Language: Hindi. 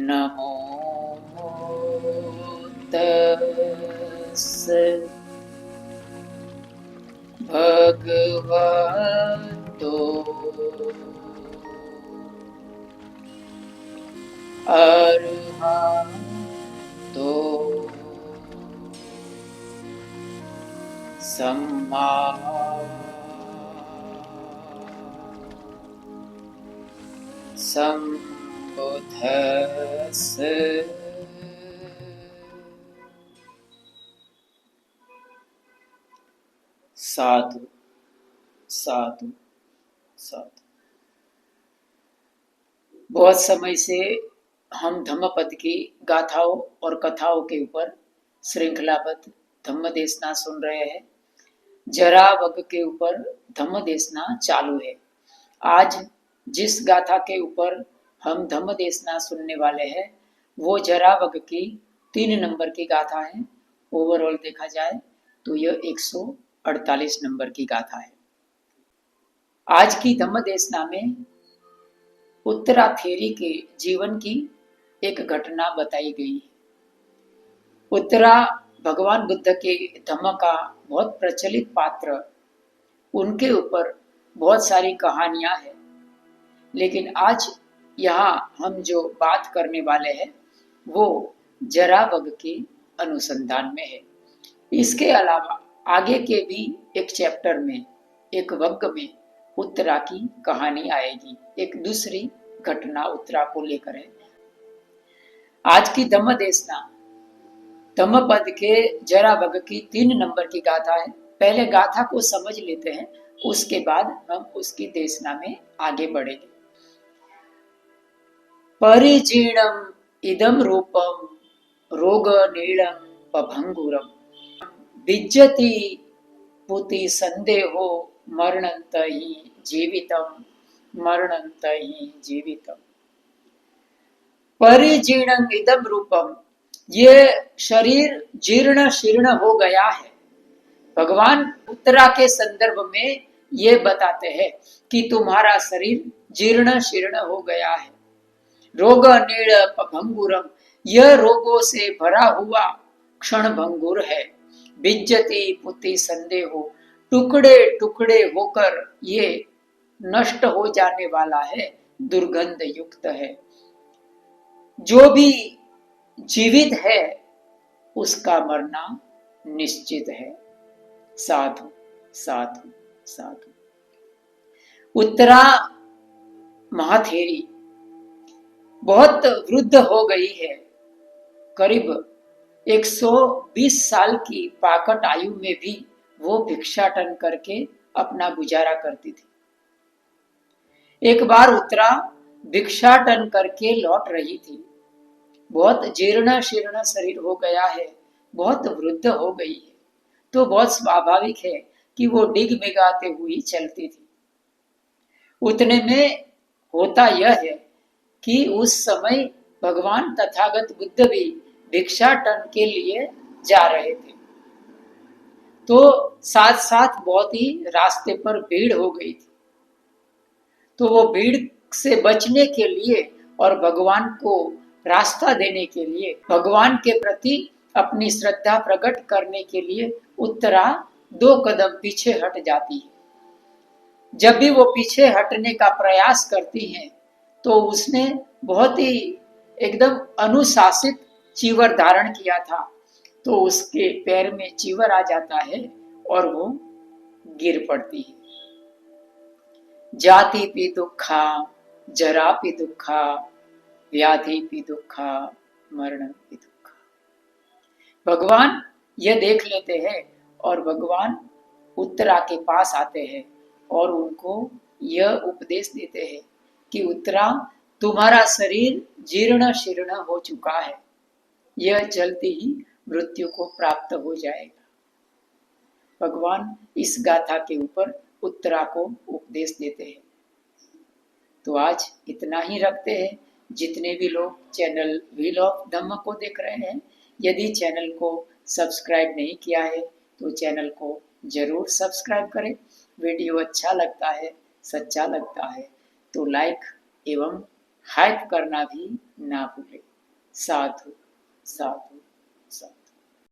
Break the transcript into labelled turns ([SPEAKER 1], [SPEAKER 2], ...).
[SPEAKER 1] नमो तस्स भगवतो अरहतो सम्मा संबुद्धस्स। साधु साधु साधु। बहुत समय से हम धम्मपद की गाथाओं और कथाओं के ऊपर श्रृंखलाबद्ध धम्म देशना सुन रहे हैं। जरावग के ऊपर धम्म देशना चालू है। आज जिस गाथा के ऊपर हम धम्म देशना सुनने वाले हैं वो जरावग की 3 नंबर की गाथा है। ओवरऑल देखा जाए तो यह 148 नंबर की गाथा है। आज की धम्म देशना में उत्तरा थेरी के जीवन की एक घटना बताई गई है। उत्तरा भगवान बुद्ध के धम्म का बहुत प्रचलित पात्र, उनके ऊपर बहुत सारी कहानियां हैं, लेकिन आज यहाँ हम जो बात करने वाले हैं वो जरावग के अनुसंधान में है। इसके अलावा आगे के भी एक चैप्टर में, एक वग्ग में उत्तरा की कहानी आएगी, एक दूसरी घटना उत्तरा को लेकर है। आज की धम्म देशना धम्मपद के जरावग की 3 नंबर की गाथा है। पहले गाथा को समझ लेते हैं, उसके बाद हम उसकी देशना में आगे बढ़ेंगे। परिजीर्णम इदम रूपम रोग नीलम पभंगुरम विज्जति पुति संदेहो मरणंत ही जीवितम मरणंत ही जीवितम। परिजीर्णम इदम रूपम, ये शरीर जीर्ण शीर्ण हो गया है। भगवान उत्तरा के संदर्भ में ये बताते हैं कि तुम्हारा शरीर जीर्ण शीर्ण हो गया है। रोग नीड़ भंगुरम, यह रोगों से भरा हुआ क्षण भंगुर है। बिज्जति पुति संदेहो, टुकड़े टुकड़े होकर ये नष्ट हो जाने वाला है, दुर्गंध युक्त है। जो भी जीवित है उसका मरना निश्चित है। साधु साधु साधु। उत्तरा महाथेरी बहुत वृद्ध हो गई है। करीब 120 साल की पाकट आयु में भी वो भिक्षाटन करके अपना गुजारा करती थी। एक बार उत्तरा भिक्षाटन करके लौट रही थी। बहुत जीर्ण शीर्ण शरीर हो गया है, बहुत वृद्ध हो गई है, तो बहुत स्वाभाविक है कि वो डिग मिगाते हुई चलती थी। उतने में होता यह है कि उस समय भगवान तथागत बुद्ध भी भिक्षाटन के लिए जा रहे थे, तो साथ साथ बहुत ही रास्ते पर भीड़ हो गई थी। तो वो भीड़ से बचने के लिए और भगवान को रास्ता देने के लिए, भगवान के प्रति अपनी श्रद्धा प्रकट करने के लिए उत्तरा 2 कदम पीछे हट जाती है। जब भी वो पीछे हटने का प्रयास करती हैं तो उसने बहुत ही एकदम अनुशासित चीवर धारण किया था, तो उसके पैर में चीवर आ जाता है और वो गिर पड़ती है। जाति पी दुखा जरा पी दुखा व्याधि पी दुखा मरण पी दुखा। भगवान यह देख लेते हैं और भगवान उत्तरा के पास आते हैं और उनको यह उपदेश देते हैं कि उत्तरा, तुम्हारा शरीर जीर्ण शीर्ण हो चुका है, यह जल्दी ही मृत्यु को प्राप्त हो जाएगा। भगवान इस गाथा के ऊपर उत्तरा को उपदेश देते हैं। तो आज इतना ही रखते हैं। जितने भी लोग चैनल व्हील ऑफ धम्म को देख रहे हैं, यदि चैनल को सब्सक्राइब नहीं किया है तो चैनल को जरूर सब्सक्राइब करें। वीडियो अच्छा लगता है, सच्चा लगता है तो लाइक एवं हाइप करना भी ना भूलें। साधु साधु साधु।